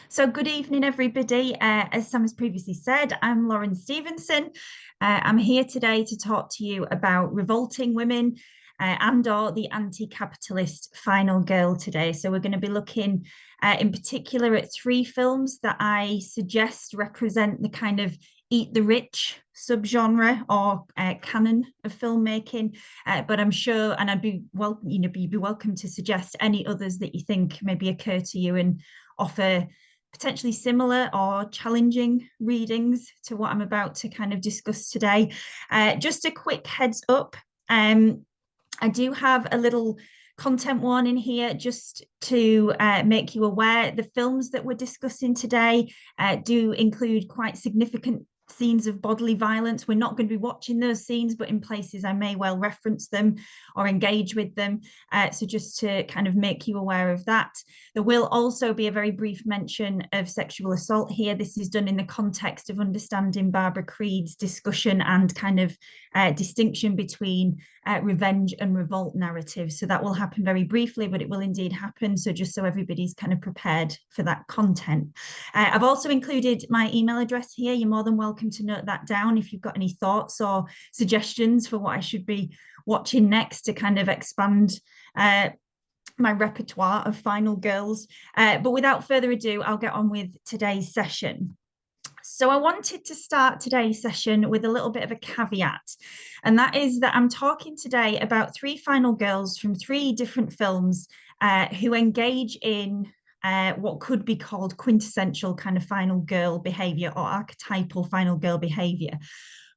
So good evening, everybody. As Sam has previously said, I'm Lauren Stephenson. I'm here today to talk to you about revolting women and or the anti-capitalist final girl today. So we're going to be looking in particular at three films that I suggest represent the kind of eat the rich subgenre or canon of filmmaking. But I'm sure, and I'd be welcome, you'd be welcome to suggest any others that you think maybe occur to you and offer potentially similar or challenging readings to what I'm about to kind of discuss today. Just a quick heads up. I do have a little content warning here just to make you aware. The films that we're discussing today do include quite significant scenes of bodily violence. We're not going to be watching those scenes, but in places I may well reference them or engage with them. So just to kind of make you aware of that. There will also be a very brief mention of sexual assault here. This is done in the context of understanding Barbara Creed's discussion and kind of distinction between revenge and revolt narratives. So that will happen very briefly, but it will indeed happen. So just so everybody's kind of prepared for that content. I've also included my email address here. You're more than welcome to note that down if you've got any thoughts or suggestions for what I should be watching next to kind of expand my repertoire of final girls. But without further ado, I'll get on with today's session. So I wanted to start today's session with a little bit of a caveat, and that is that I'm talking today about three final girls from three different films who engage in what could be called quintessential kind of final girl behavior or archetypal final girl behavior.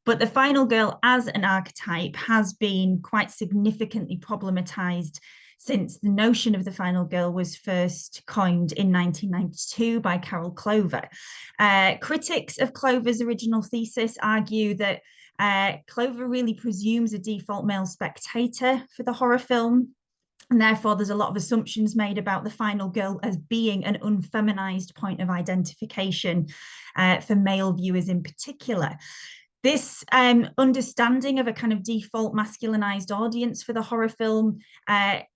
But the final girl as an archetype has been quite significantly problematized since the notion of the final girl was first coined in 1992 by Carol Clover. Critics of Clover's original thesis argue that Clover really presumes a default male spectator for the horror film. And therefore, there's a lot of assumptions made about the final girl as being an unfeminized point of identification for male viewers in particular. This understanding of a kind of default masculinized audience for the horror film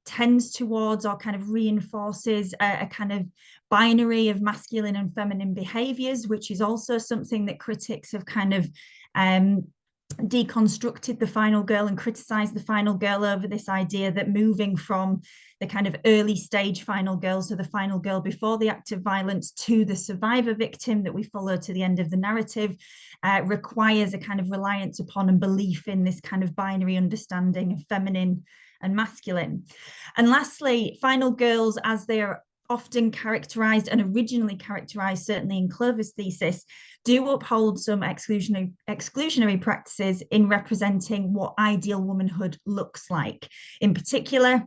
tends towards or kind of reinforces a kind of binary of masculine and feminine behaviors, which is also something that critics have kind of deconstructed the final girl and criticized the final girl over this idea that moving from the kind of early stage final girl, so the final girl before the act of violence, to the survivor victim that we follow to the end of the narrative requires a kind of reliance upon and belief in this kind of binary understanding of feminine and masculine. And lastly, final girls, as they are often characterized and originally characterized, certainly in Clover's thesis, do uphold some exclusionary practices in representing what ideal womanhood looks like. In particular,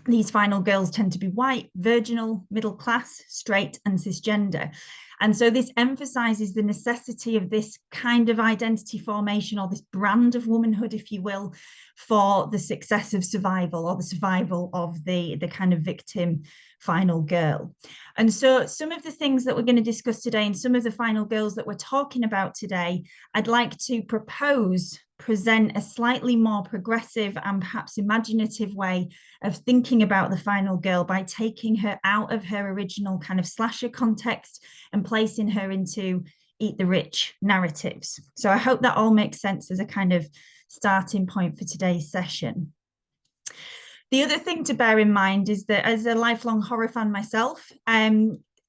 these final girls tend to be white, virginal, middle class, straight, and cisgender. And so this emphasizes the necessity of this kind of identity formation, or this brand of womanhood, if you will, for the success of survival, or the survival of the kind of victim final girl. And so some of the things that we're going to discuss today and some of the final girls that we're talking about today, I'd like to present a slightly more progressive and perhaps imaginative way of thinking about the final girl by taking her out of her original kind of slasher context and placing her into eat the rich narratives. So I hope that all makes sense as a kind of starting point for today's session. The other thing to bear in mind is that as a lifelong horror fan myself,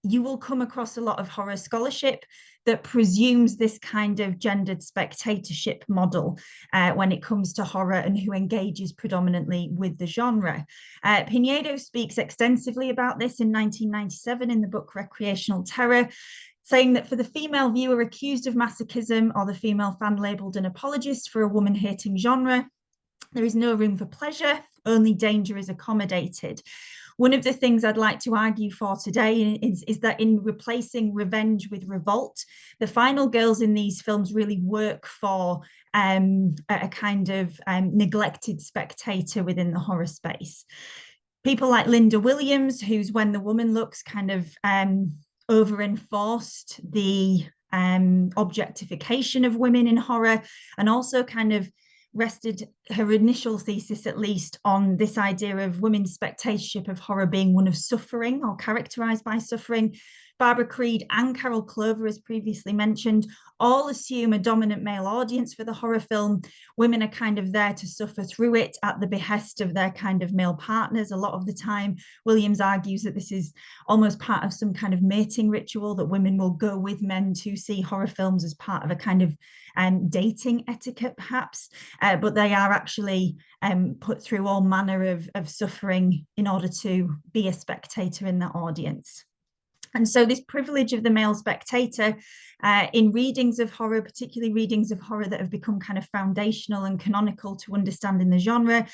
you will come across a lot of horror scholarship that presumes this kind of gendered spectatorship model when it comes to horror and who engages predominantly with the genre. Pinedo speaks extensively about this in 1997 in the book Recreational Terror, saying that for the female viewer accused of masochism or the female fan labeled an apologist for a woman-hating genre, there is no room for pleasure, only danger is accommodated. One of the things I'd like to argue for today is that in replacing revenge with revolt, the final girls in these films really work for a kind of neglected spectator within the horror space. People like Linda Williams, whose When the Woman Looks kind of over-enforced the objectification of women in horror, and also kind of rested her initial thesis, at least, on this idea of women's spectatorship of horror being one of suffering or characterized by suffering. Barbara Creed and Carol Clover, as previously mentioned, all assume a dominant male audience for the horror film. Women are kind of there to suffer through it at the behest of their kind of male partners a lot of the time. Williams argues that this is almost part of some kind of mating ritual, that women will go with men to see horror films as part of a kind of dating etiquette, perhaps, but they are actually put through all manner of suffering in order to be a spectator in the audience. And so this privilege of the male spectator in readings of horror, particularly readings of horror that have become kind of foundational and canonical to understanding the genre,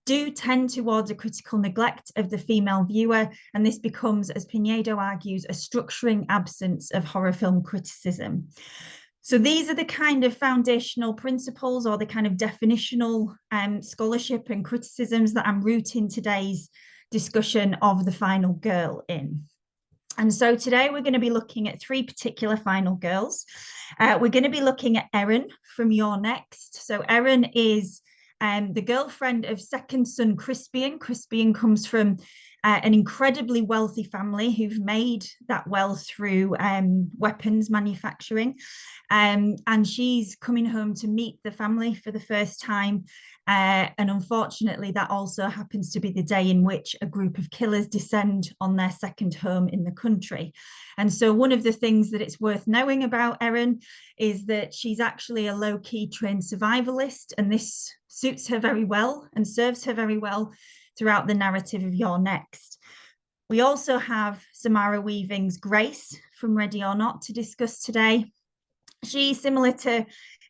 do tend towards a critical neglect of the female viewer. And this becomes, as Pinedo argues, a structuring absence of horror film criticism. So these are the kind of foundational principles, or the kind of definitional scholarship and criticisms that I'm rooting today's discussion of The Final Girl in. And so today we're going to be looking at three particular final girls. We're going to be looking at Erin from You're Next. So Erin is the girlfriend of second son Crispian. Crispian comes from an incredibly wealthy family who've made that wealth through weapons manufacturing. And she's coming home to meet the family for the first time. And unfortunately, that also happens to be the day in which a group of killers descend on their second home in the country. And so one of the things that it's worth knowing about Erin is that she's actually a low-key trained survivalist, and this suits her very well and serves her very well throughout the narrative of You're Next. We also have Samara Weaving's Grace from Ready or Not to discuss today. She, similar to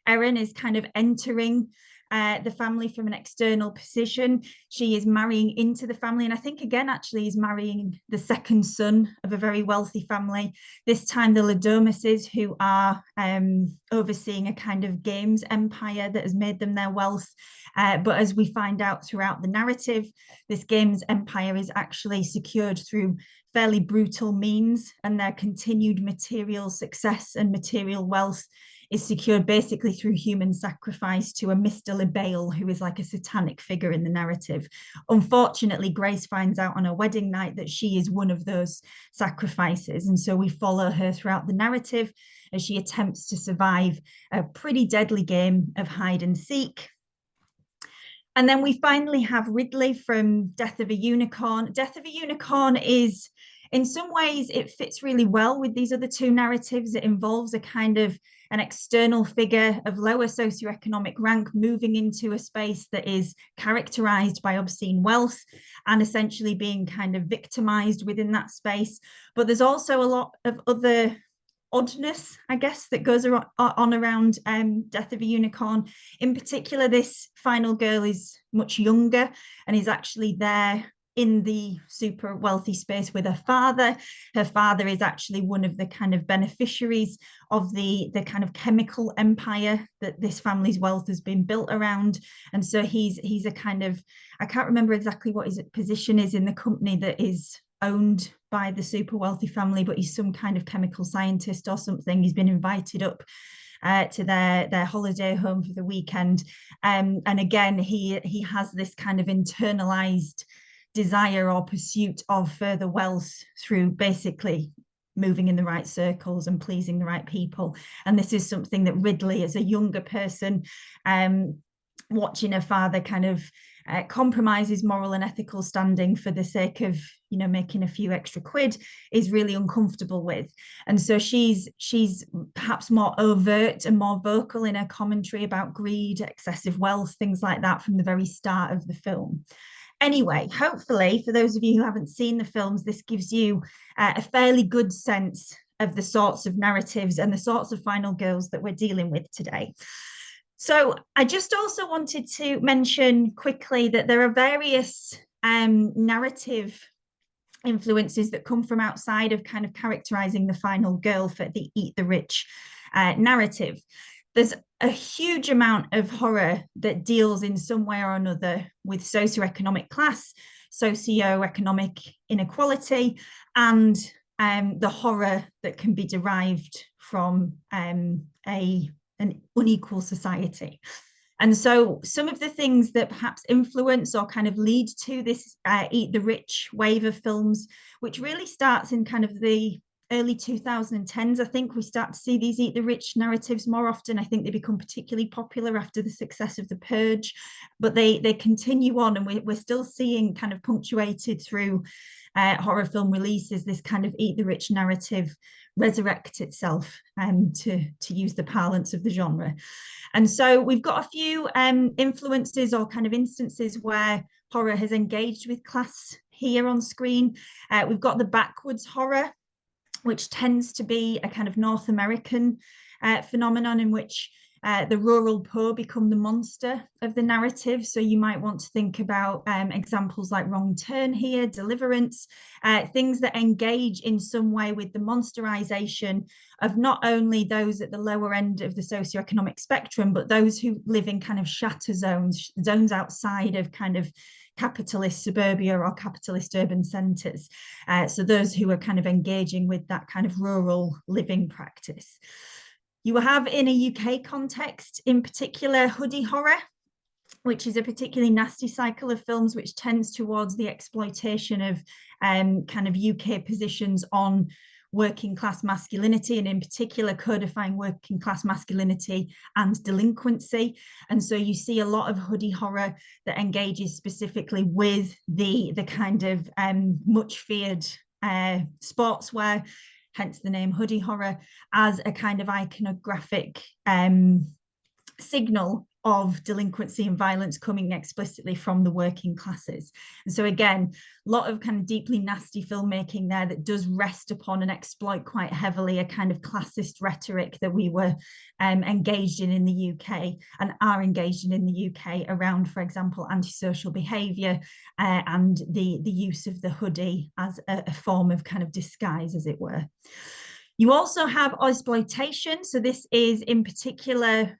Erin, is kind of entering the family from an external position. She is marrying into the family, and I think again actually is marrying the second son of a very wealthy family, this time the Ladomises, who are overseeing a kind of games empire that has made them their wealth. But as we find out throughout the narrative, this games empire is actually secured through fairly brutal means, and their continued material success and material wealth is secured basically through human sacrifice to a Mr. LeBale, who is like a satanic figure in the narrative. Unfortunately, Grace finds out on her wedding night that she is one of those sacrifices. And so we follow her throughout the narrative as she attempts to survive a pretty deadly game of hide and seek. And then we finally have Ridley from Death of a Unicorn. Death of a Unicorn is, in some ways, it fits really well with these other two narratives. It involves a kind of an external figure of lower socioeconomic rank moving into a space that is characterized by obscene wealth and essentially being kind of victimized within that space. But there's also a lot of other oddness, I guess, that goes on around Death of a Unicorn. In particular, this final girl is much younger and is actually there in the super wealthy space with her father. Her father is actually one of the kind of beneficiaries of the kind of chemical empire that this family's wealth has been built around. And so he's a kind of, I can't remember exactly what his position is in the company that is owned by the super wealthy family, but he's some kind of chemical scientist or something. He's been invited up to their holiday home for the weekend. And again, he has this kind of internalized desire or pursuit of further wealth through basically moving in the right circles and pleasing the right people. And this is something that Ridley, as a younger person, watching her father kind of compromise his moral and ethical standing for the sake of, you know, making a few extra quid, is really uncomfortable with. And so she's perhaps more overt and more vocal in her commentary about greed, excessive wealth, things like that from the very start of the film. Anyway, hopefully, for those of you who haven't seen the films, this gives you a fairly good sense of the sorts of narratives and the sorts of final girls that we're dealing with today. So I just also wanted to mention quickly that there are various narrative influences that come from outside of kind of characterizing the final girl for the Eat the Rich narrative. There's a huge amount of horror that deals in some way or another with socioeconomic class, socioeconomic inequality, and the horror that can be derived from an unequal society. And so some of the things that perhaps influence or kind of lead to this Eat the Rich wave of films, which really starts in kind of the early 2010s, I think we start to see these Eat the Rich narratives more often. I think they become particularly popular after the success of The Purge, but they continue on, and we're still seeing kind of punctuated through horror film releases, this kind of Eat the Rich narrative resurrect itself, to use the parlance of the genre. And so we've got a few influences or kind of instances where horror has engaged with class here on screen. We've got the backwards horror, which tends to be a kind of North American phenomenon in which the rural poor become the monster of the narrative. So you might want to think about examples like Wrong Turn here, Deliverance, things that engage in some way with the monsterization of not only those at the lower end of the socioeconomic spectrum, but those who live in kind of shatter zones, zones outside of kind of capitalist suburbia or capitalist urban centres. So those who are kind of engaging with that kind of rural living practice. You have in a UK context, in particular, hoodie horror, which is a particularly nasty cycle of films which tends towards the exploitation of kind of UK positions on working class masculinity, and in particular codifying working class masculinity and delinquency. And so you see a lot of hoodie horror that engages specifically with the kind of much feared sportswear, hence the name hoodie horror, as a kind of iconographic signal of delinquency and violence coming explicitly from the working classes. And so again, a lot of kind of deeply nasty filmmaking there that does rest upon and exploit quite heavily a kind of classist rhetoric that we were engaged in the UK and are engaged in the UK around, for example, antisocial behaviour and the use of the hoodie as a form of kind of disguise, as it were. You also have exploitation. So this is in particular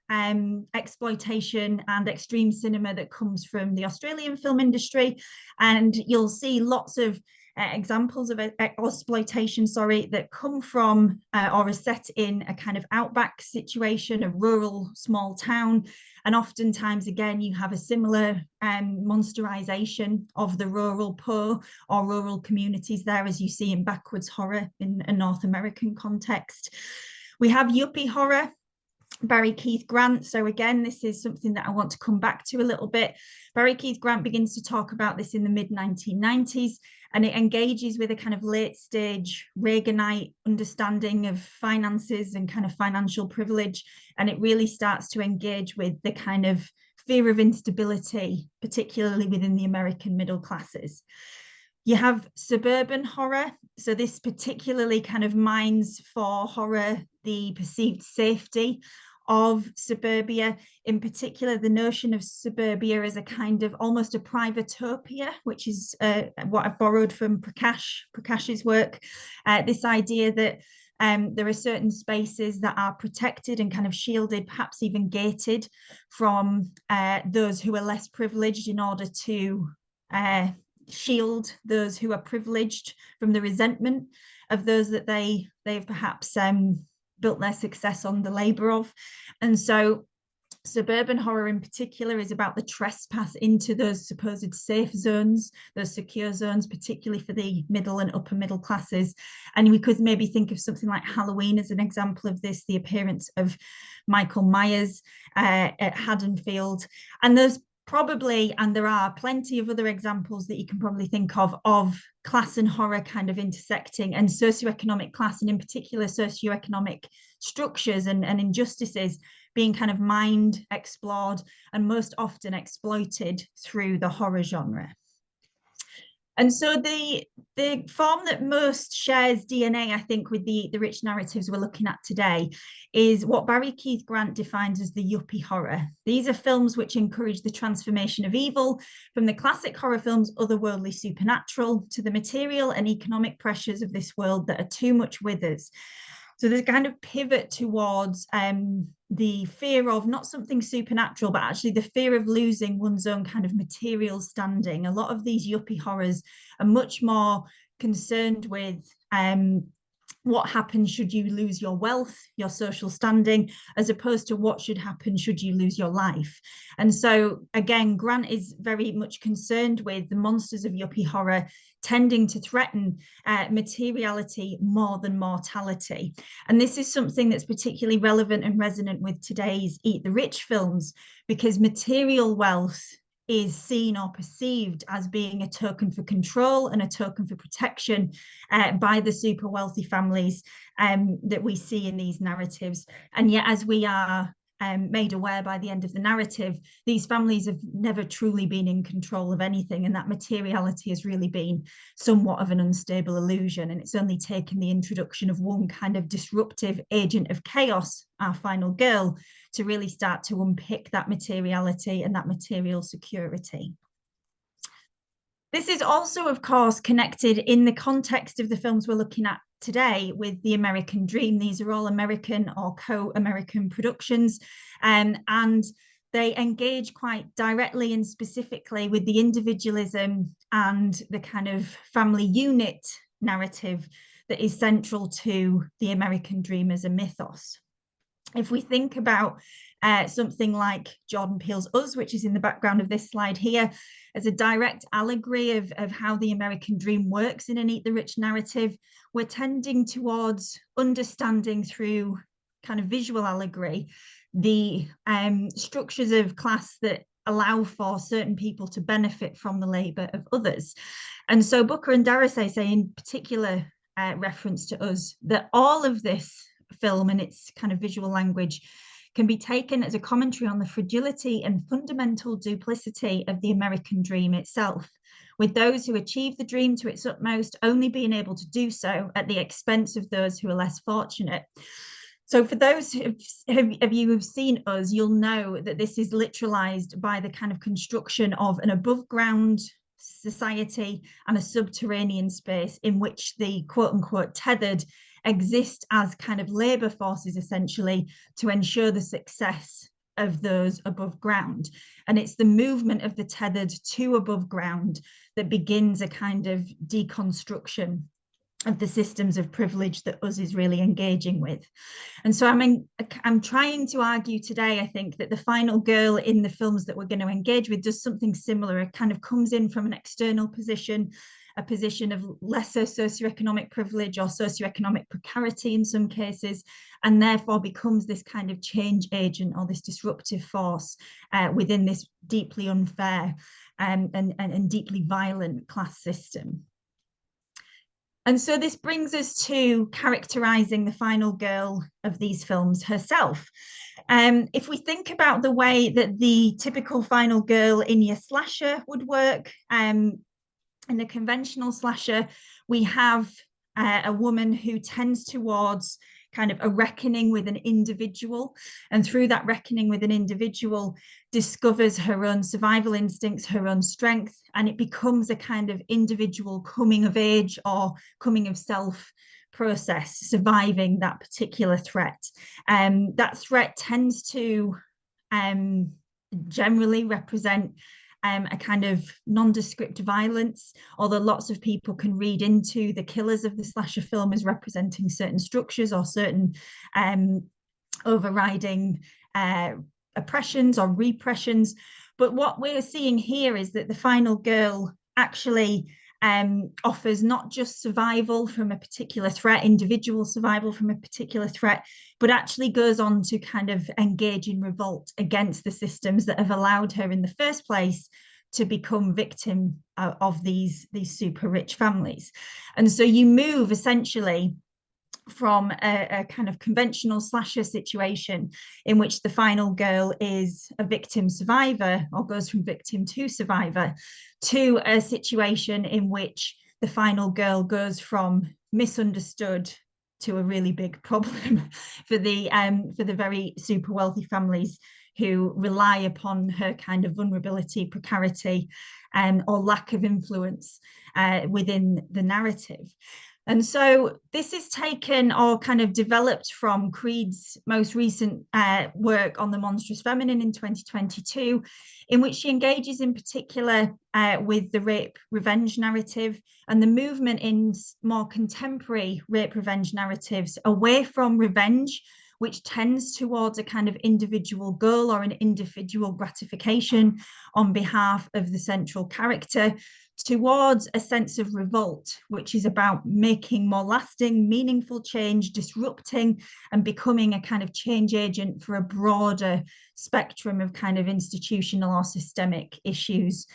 exploitation and extreme cinema that comes from the Australian film industry. And you'll see lots of examples of exploitation, that come from or are set in a kind of outback situation, a rural small town. And oftentimes, again, you have a similar monsterization of the rural poor or rural communities there, as you see in backwards horror in a North American context. We have Yuppie horror, Barry Keith Grant. So again, this is something that I want to come back to a little bit. Barry Keith Grant begins to talk about this in the mid-1990s, and it engages with a kind of late stage Reaganite understanding of finances and kind of financial privilege. And it really starts to engage with the kind of fear of instability, particularly within the American middle classes. You have suburban horror. So this particularly kind of mines for horror the perceived safety of suburbia, in particular the notion of suburbia as a kind of almost a privatopia, which is what I've borrowed from Prakash's work. This idea that there are certain spaces that are protected and kind of shielded, perhaps even gated from those who are less privileged, in order to shield those who are privileged from the resentment of those that they've perhaps built their success on the labor of. And so suburban horror in particular is about the trespass into those supposed safe zones, those secure zones, particularly for the middle and upper middle classes. And we could maybe think of something like Halloween as an example of this, the appearance of Michael Myers at Haddonfield. And there's probably, and there are plenty of other examples that you can probably think of class and horror kind of intersecting, and socioeconomic class, and in particular socioeconomic structures and injustices being kind of mined, explored, and most often exploited through the horror genre. And so the form that most shares DNA, I think, with the rich narratives we're looking at today is what Barry Keith Grant defines as the yuppie horror. These are films which encourage the transformation of evil from the classic horror films otherworldly supernatural to the material and economic pressures of this world that are too much with us. So there's a kind of pivot towards the fear of not something supernatural, but actually the fear of losing one's own kind of material standing. A lot of these yuppie horrors are much more concerned with what happens should you lose your wealth, your social standing, as opposed to what should happen should you lose your life. And so again, Grant is very much concerned with the monsters of yuppie horror tending to threaten materiality more than mortality. And this is something that's particularly relevant and resonant with today's Eat the Rich films, because material wealth is seen or perceived as being a token for control and a token for protection by the super wealthy families that we see in these narratives. And yet, as we are made aware by the end of the narrative, these families have never truly been in control of anything, and that materiality has really been somewhat of an unstable illusion. And it's only taken the introduction of one kind of disruptive agent of chaos, our final girl, to really start to unpick that materiality and that material security. This is also, of course, connected in the context of the films we're looking at today with the American Dream. These are all American or co-American productions, and they engage quite directly and specifically with the individualism and the kind of family unit narrative that is central to the American Dream as a mythos. If we think about something like Jordan Peele's Us, which is in the background of this slide here, as a direct allegory of how the American Dream works in an Eat the Rich narrative, we're tending towards understanding through kind of visual allegory the structures of class that allow for certain people to benefit from the labour of others. And so Booker and Darasay say in particular reference to Us that all of this film and its kind of visual language can be taken as a commentary on the fragility and fundamental duplicity of the American dream itself, with those who achieve the dream to its utmost only being able to do so at the expense of those who are less fortunate. So for those of you who've seen Us, you'll know that this is literalized by the kind of construction of an above ground society and a subterranean space in which the quote unquote tethered exist as kind of labor forces, essentially, to ensure the success of those above ground. And it's the movement of the tethered to above ground that begins a kind of deconstruction of the systems of privilege that Us is really engaging with. And so I'm trying to argue today, I think, that the final girl in the films that we're going to engage with does something similar. It kind of comes in from an external position, a position of lesser socioeconomic privilege or socioeconomic precarity in some cases, and therefore becomes this kind of change agent or this disruptive force within this deeply unfair and deeply violent class system. And so this brings us to characterizing the final girl of these films herself. If we think about the way that the typical final girl in your slasher would work, in the conventional slasher, we have a woman who tends towards kind of a reckoning with an individual, and through that reckoning with an individual discovers her own survival instincts, her own strength, and it becomes a kind of individual coming of age or coming of self process, surviving that particular threat. That threat tends to generally represent a kind of nondescript violence, although lots of people can read into the killers of the slasher film as representing certain structures or certain overriding oppressions or repressions. But what we're seeing here is that the final girl actually offers not just survival from a particular threat, individual survival from a particular threat, but actually goes on to kind of engage in revolt against the systems that have allowed her in the first place to become victim of these super rich families. And so you move essentially from a kind of conventional slasher situation in which the final girl is a victim survivor or goes from victim to survivor, to a situation in which the final girl goes from misunderstood to a really big problem for the very super wealthy families who rely upon her kind of vulnerability, precarity, or lack of influence within the narrative. And so this is taken or kind of developed from Creed's most recent work on the monstrous feminine in 2022, in which she engages in particular with the rape revenge narrative and the movement in more contemporary rape revenge narratives away from revenge, which tends towards a kind of individual goal or an individual gratification on behalf of the central character, towards a sense of revolt, which is about making more lasting, meaningful change, disrupting and becoming a kind of change agent for a broader spectrum of kind of institutional or systemic issues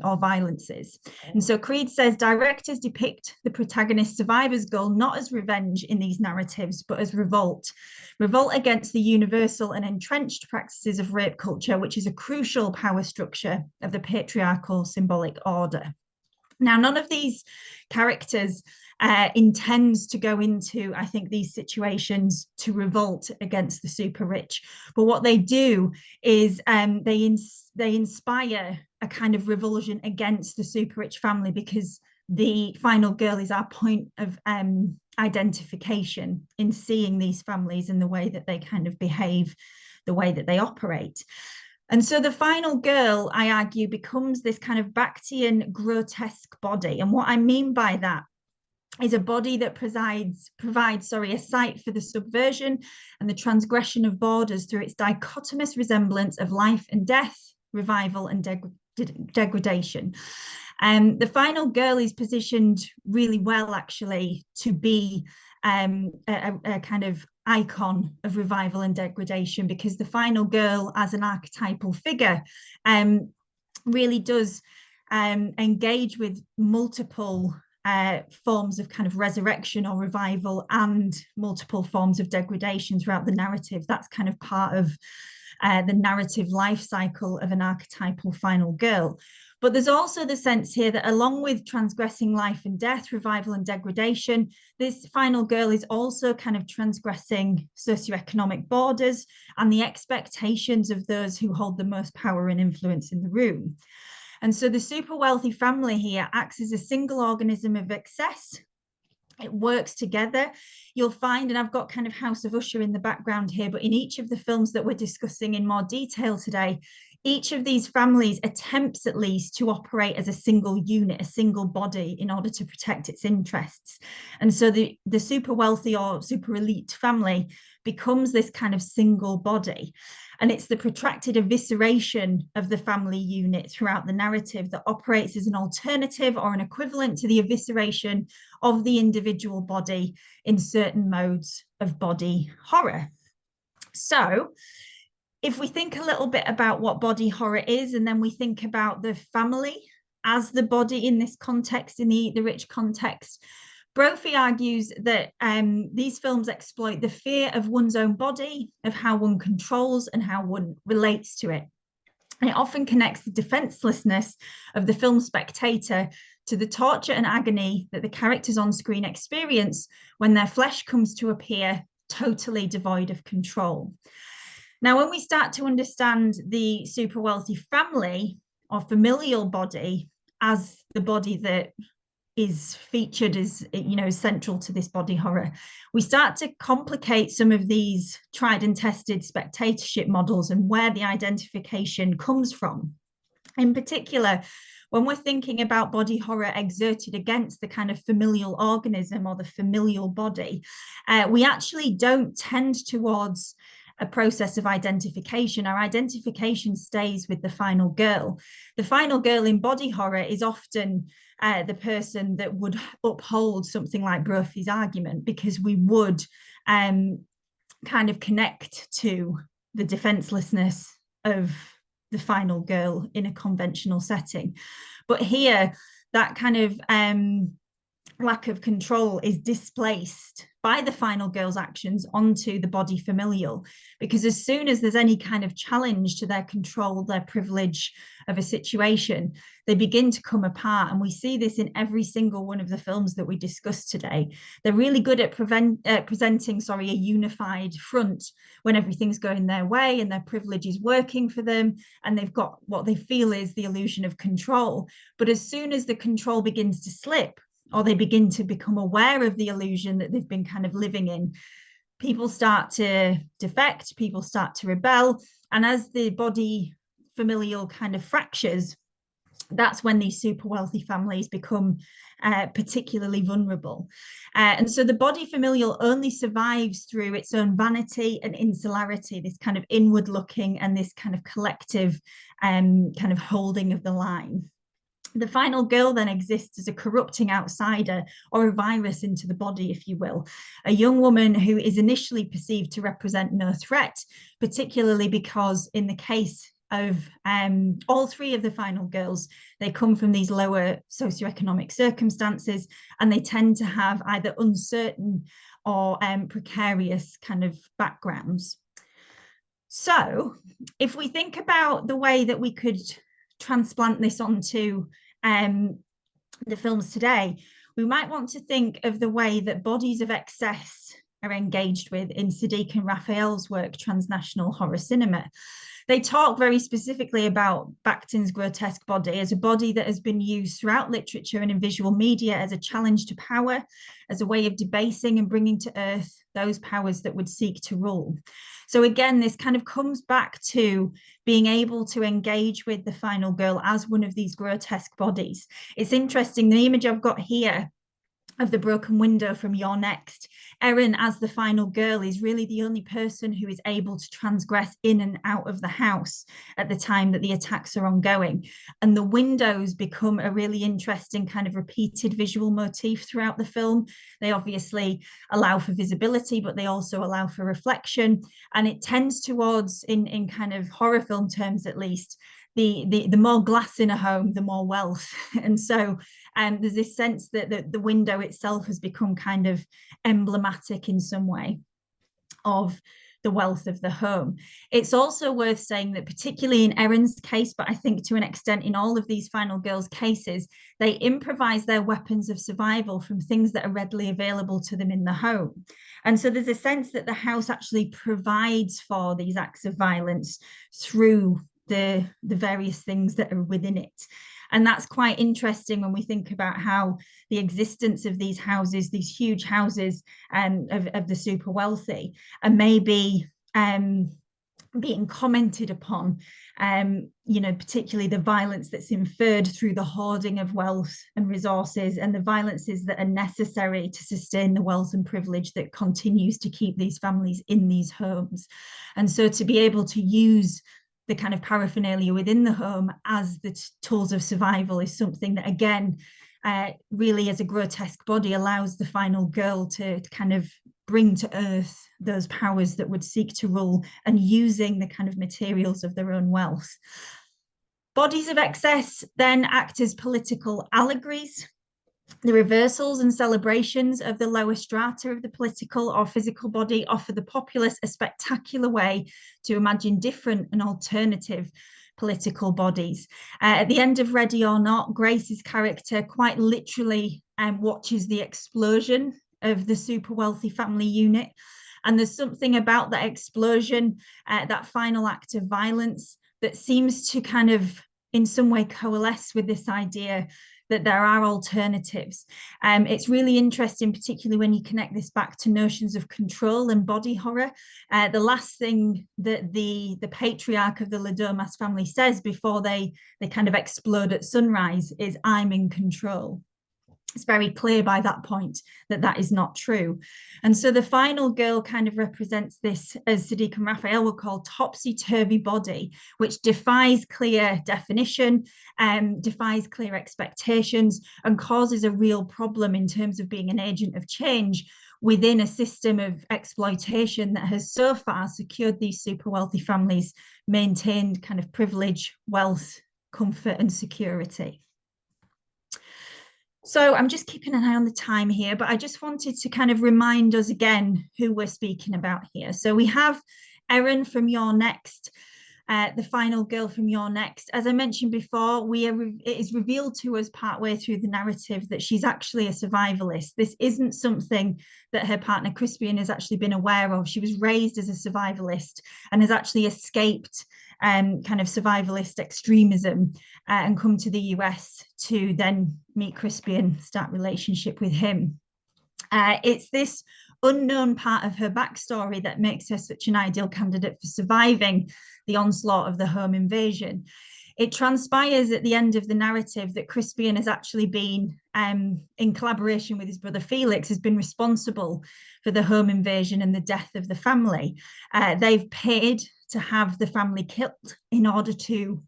or violences. And so Creed says directors depict the protagonist survivor's goal not as revenge in these narratives, but as revolt. Revolt against the universal and entrenched practices of rape culture, which is a crucial power structure of the patriarchal symbolic order. Now, none of these characters intends to go into, I think, these situations to revolt against the super rich. But what they do is they inspire a kind of revulsion against the super rich family, because the final girl is our point of identification in seeing these families and the way that they kind of behave, the way that they operate. And so the final girl, I argue, becomes this kind of Bactean grotesque body. And what I mean by that is a body that provides a site for the subversion and the transgression of borders through its dichotomous resemblance of life and death, revival and degradation. The final girl is positioned really well, actually, to be a kind of icon of revival and degradation, because the final girl as an archetypal figure really does engage with multiple forms of kind of resurrection or revival and multiple forms of degradation throughout the narrative. That's kind of part of the narrative life cycle of an archetypal final girl. But there's also the sense here that along with transgressing life and death, revival and degradation, this final girl is also kind of transgressing socioeconomic borders and the expectations of those who hold the most power and influence in the room. And so the super wealthy family here acts as a single organism of excess. It works together. You'll find, and I've got kind of House of Usher in the background here, but in each of the films that we're discussing in more detail today, each of these families attempts at least to operate as a single unit, a single body, in order to protect its interests. And so the super wealthy or super elite family becomes this kind of single body. And it's the protracted evisceration of the family unit throughout the narrative that operates as an alternative or an equivalent to the evisceration of the individual body in certain modes of body horror. So if we think a little bit about what body horror is, and then we think about the family as the body in this context, in the rich context, Brophy argues that these films exploit the fear of one's own body, of how one controls and how one relates to it. And it often connects the defenselessness of the film spectator to the torture and agony that the characters on screen experience when their flesh comes to appear totally devoid of control. Now, when we start to understand the super wealthy family or familial body as the body that is featured as, you know, central to this body horror, we start to complicate some of these tried and tested spectatorship models and where the identification comes from. In particular, when we're thinking about body horror exerted against the kind of familial organism or the familial body, we actually don't tend towards a process of identification. Our identification stays with the final girl. The final girl in body horror is often the person that would uphold something like Brophy's argument, because we would kind of connect to the defenselessness of the final girl in a conventional setting. But here, that kind of lack of control is displaced by the final girl's actions onto the body familial, because as soon as there's any kind of challenge to their control, their privilege of a situation, they begin to come apart. And we see this in every single one of the films that we discussed today. They're really good at presenting a unified front when everything's going their way and their privilege is working for them, and they've got what they feel is the illusion of control. But as soon as the control begins to slip, or they begin to become aware of the illusion that they've been kind of living in, people start to defect, people start to rebel. And as the body familial kind of fractures, that's when these super wealthy families become particularly vulnerable. And so the body familial only survives through its own vanity and insularity, this kind of inward looking and this kind of collective kind of holding of the line. The final girl then exists as a corrupting outsider, or a virus into the body, if you will, a young woman who is initially perceived to represent no threat, particularly because in the case of all three of the final girls, they come from these lower socioeconomic circumstances, and they tend to have either uncertain or precarious kind of backgrounds. So if we think about the way that we could transplant this onto the films today, we might want to think of the way that bodies of excess are engaged with in Sadiq and Raphael's work, Transnational Horror Cinema. They talk very specifically about Bakhtin's grotesque body as a body that has been used throughout literature and in visual media as a challenge to power, as a way of debasing and bringing to earth those powers that would seek to rule. So again, this kind of comes back to being able to engage with the final girl as one of these grotesque bodies. It's interesting, the image I've got here of the broken window from You're Next, Erin as the final girl is really the only person who is able to transgress in and out of the house at the time that the attacks are ongoing. And the windows become a really interesting kind of repeated visual motif throughout the film. They obviously allow for visibility, but they also allow for reflection. And it tends towards, in kind of horror film terms at least, the more glass in a home, the more wealth. And so there's this sense that the window itself has become kind of emblematic in some way of the wealth of the home. It's also worth saying that particularly in Erin's case, but I think to an extent in all of these final girls' cases, they improvise their weapons of survival from things that are readily available to them in the home. And so there's a sense that the house actually provides for these acts of violence through the various things that are within it. And that's quite interesting when we think about how the existence of these houses, these huge houses of the super wealthy, and maybe being commented upon, particularly the violence that's inferred through the hoarding of wealth and resources, and the violences that are necessary to sustain the wealth and privilege that continues to keep these families in these homes. And so to be able to use the kind of paraphernalia within the home as the tools of survival is something that, again, really as a grotesque body allows the final girl to kind of bring to earth those powers that would seek to rule, and using the kind of materials of their own wealth. Bodies of excess then act as political allegories. The reversals and celebrations of the lower strata of the political or physical body offer the populace a spectacular way to imagine different and alternative political bodies. At the end of Ready or Not, Grace's character quite literally watches the explosion of the super wealthy family unit. And there's something about that explosion, that final act of violence, that seems to kind of in some way coalesce with this idea that there are alternatives. It's really interesting, particularly when you connect this back to notions of control and body horror. The last thing that the patriarch of the Ladomas family says before they kind of explode at sunrise is, "I'm in control." It's very clear by that point that that is not true. And so the final girl kind of represents this, as Sadiq and Raphael would call, topsy-turvy body, which defies clear definition, defies clear expectations, and causes a real problem in terms of being an agent of change within a system of exploitation that has so far secured these super wealthy families, maintained kind of privilege, wealth, comfort, and security. So I'm just keeping an eye on the time here, but I just wanted to kind of remind us again who we're speaking about here. So we have Erin from You're Next, the final girl from You're Next. As I mentioned before, it is revealed to us partway through the narrative that she's actually a survivalist. This isn't something that her partner Crispian has actually been aware of. She was raised as a survivalist and has actually escaped kind of survivalist extremism and come to the US to then meet Crispy and start relationship with him. It's this unknown part of her backstory that makes her such an ideal candidate for surviving the onslaught of the home invasion. It transpires at the end of the narrative that Crispian has actually been, in collaboration with his brother Felix, has been responsible for the home invasion and the death of the family. They've paid to have the family killed in order to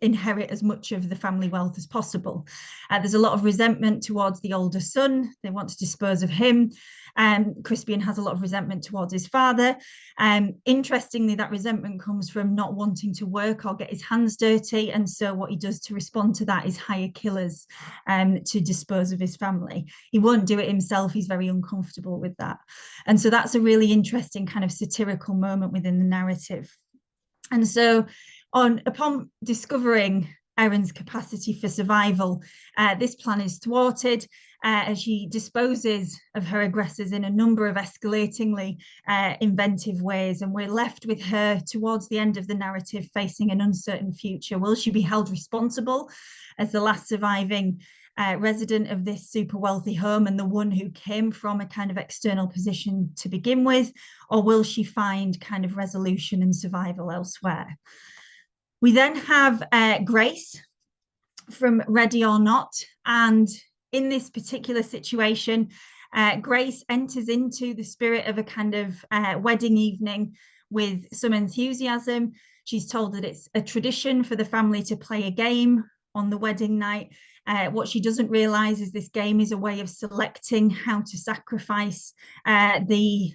inherit as much of the family wealth as possible. There's a lot of resentment towards the older son. They want to dispose of him. Crispian has a lot of resentment towards his father. Interestingly, that resentment comes from not wanting to work or get his hands dirty. And so what he does to respond to that is hire killers to dispose of his family. He won't do it himself. He's very uncomfortable with that. And so that's a really interesting kind of satirical moment within the narrative. And so upon discovering Erin's capacity for survival, this plan is thwarted as she disposes of her aggressors in a number of escalatingly inventive ways. And we're left with her towards the end of the narrative facing an uncertain future. Will she be held responsible as the last surviving resident of this super wealthy home and the one who came from a kind of external position to begin with? Or will she find kind of resolution and survival elsewhere? We then have Grace from Ready or Not. And in this particular situation, Grace enters into the spirit of a kind of wedding evening with some enthusiasm. She's told that it's a tradition for the family to play a game on the wedding night. What she doesn't realize is this game is a way of selecting how to sacrifice the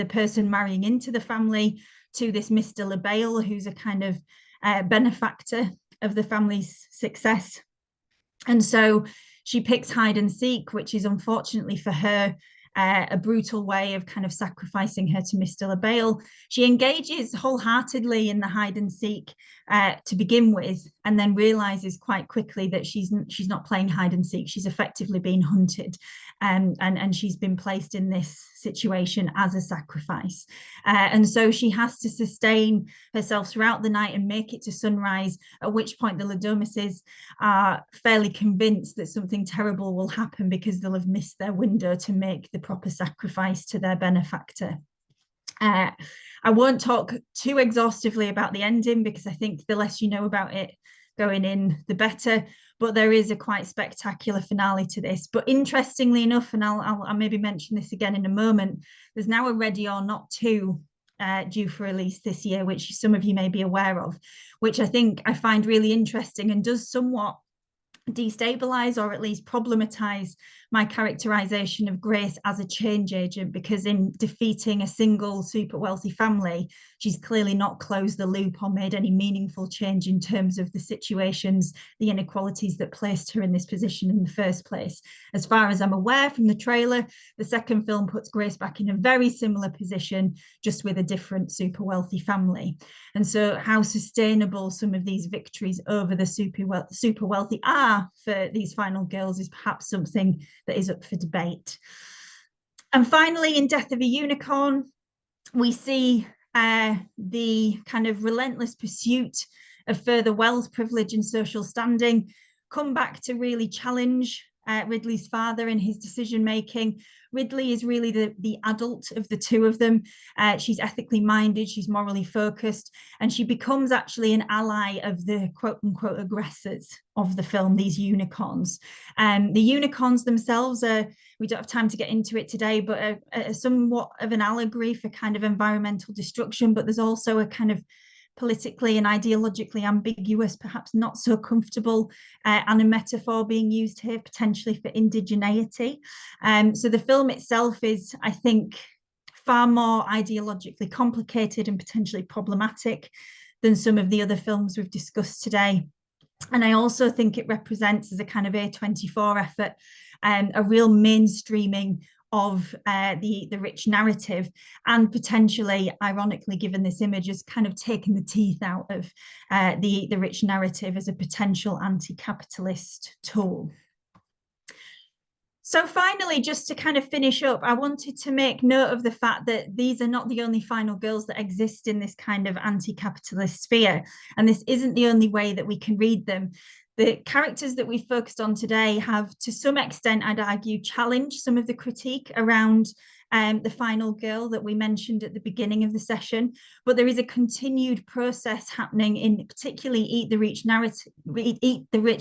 person marrying into the family to this Mr. LaBelle, who's a kind of benefactor of the family's success. And so she picks hide and seek, which is unfortunately for her a brutal way of kind of sacrificing her to Mr. LaBelle. She engages wholeheartedly in the hide and seek to begin with, and then realizes quite quickly that she's not playing hide and seek. She's effectively being hunted, and she's been placed in this situation as a sacrifice. And so she has to sustain herself throughout the night and make it to sunrise, at which point the Ladomises are fairly convinced that something terrible will happen because they'll have missed their window to make the proper sacrifice to their benefactor. I won't talk too exhaustively about the ending because I think the less you know about it going in, the better. But there is a quite spectacular finale to this. But interestingly enough, and I'll maybe mention this again in a moment, there's now a Ready or Not 2 due for release this year, which some of you may be aware of, which I find really interesting and does somewhat destabilize or at least problematize my characterization of Grace as a change agent, because in defeating a single super wealthy family, she's clearly not closed the loop or made any meaningful change in terms of the situations, the inequalities that placed her in this position in the first place. As far as I'm aware from the trailer, the second film puts Grace back in a very similar position, just with a different super wealthy family. And so how sustainable some of these victories over the super wealthy are for these final girls is perhaps something that is up for debate. And finally, in Death of a Unicorn, we see the kind of relentless pursuit of further wealth, privilege, and social standing come back to really challenge Ridley's father in his decision-making. Ridley is really the adult of the two of them. She's ethically minded, she's morally focused, and she becomes actually an ally of the quote-unquote aggressors of the film, these unicorns. The unicorns themselves are, we don't have time to get into it today, but are somewhat of an allegory for kind of environmental destruction, but there's also a kind of politically and ideologically ambiguous, perhaps not so comfortable, and a metaphor being used here potentially for indigeneity. So the film itself is, I think, far more ideologically complicated and potentially problematic than some of the other films we've discussed today. And I also think it represents, as a kind of A24 effort, a real mainstreaming of the rich narrative, and potentially, ironically, given this image, has kind of taken the teeth out of the rich narrative as a potential anti-capitalist tool. So finally, just to kind of finish up, I wanted to make note of the fact that these are not the only final girls that exist in this kind of anti-capitalist sphere. And this isn't the only way that we can read them. The characters that we focused on today have, to some extent, I'd argue, challenged some of the critique around the final girl that we mentioned at the beginning of the session. But there is a continued process happening in particularly Eat the Rich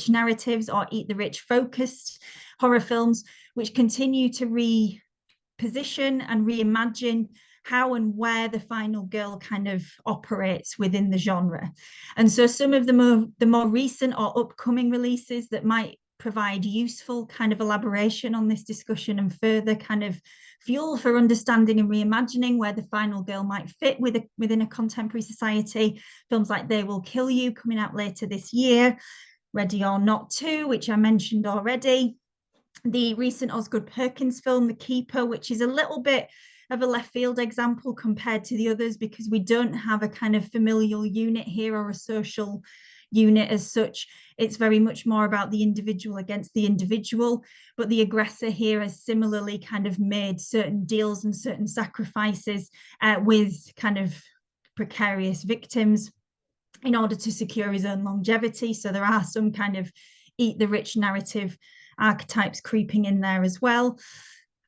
narratives or Eat the Rich focused horror films, which continue to reposition and reimagine how and where the final girl kind of operates within the genre. And so some of the more recent or upcoming releases that might provide useful kind of elaboration on this discussion and further kind of fuel for understanding and reimagining where the final girl might fit within a contemporary society. Films like They Will Kill You, coming out later this year, Ready or Not 2, which I mentioned already, the recent Osgood Perkins film, The Keeper, which is a little bit of a left field example compared to the others because we don't have a kind of familial unit here or a social unit as such. It's very much more about the individual against the individual, but the aggressor here has similarly kind of made certain deals and certain sacrifices with kind of precarious victims in order to secure his own longevity. So there are some kind of Eat the Rich narrative archetypes creeping in there as well.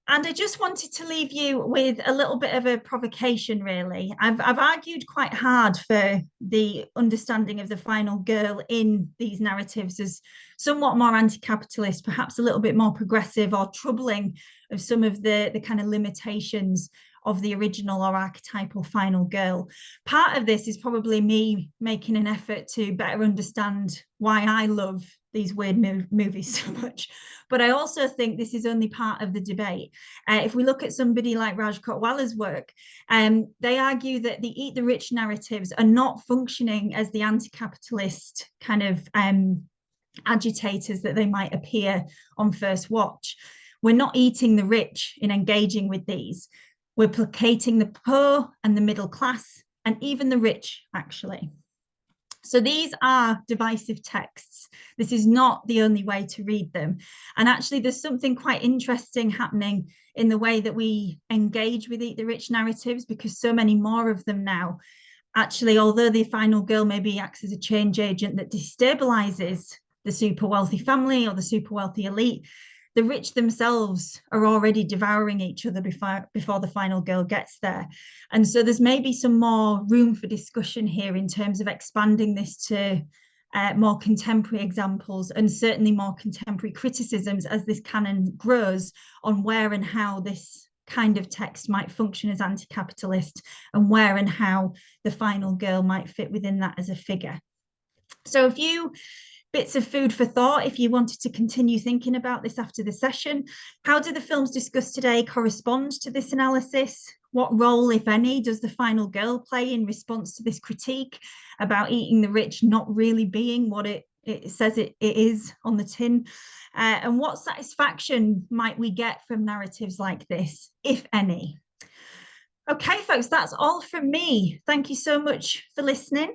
And I just wanted to leave you with a little bit of a provocation, really. I've argued quite hard for the understanding of the final girl in these narratives as somewhat more anti-capitalist, perhaps a little bit more progressive or troubling of some of the kind of limitations of the original or archetypal final girl. Part of this is probably me making an effort to better understand why I love these weird movies so much. But I also think this is only part of the debate. If we look at somebody like Raj Kotwala's work, they argue that the Eat the Rich narratives are not functioning as the anti-capitalist kind of agitators that they might appear on first watch. We're not eating the rich in engaging with these. We're placating the poor and the middle class and even the rich, actually. So these are divisive texts. This is not the only way to read them. And actually, there's something quite interesting happening in the way that we engage with Eat the Rich narratives, because so many more of them now, actually, although the final girl maybe acts as a change agent that destabilizes the super wealthy family or the super wealthy elite, the rich themselves are already devouring each other before the final girl gets there. And so there's maybe some more room for discussion here in terms of expanding this to more contemporary examples and certainly more contemporary criticisms as this canon grows on where and how this kind of text might function as anti-capitalist and where and how the final girl might fit within that as a figure. So a few bits of food for thought if you wanted to continue thinking about this after the session. How do the films discussed today correspond to this analysis? What role, if any, does the final girl play in response to this critique about eating the rich not really being what it says it is on the tin? And what satisfaction might we get from narratives like this, if any? Okay, folks, that's all from me. Thank you so much for listening.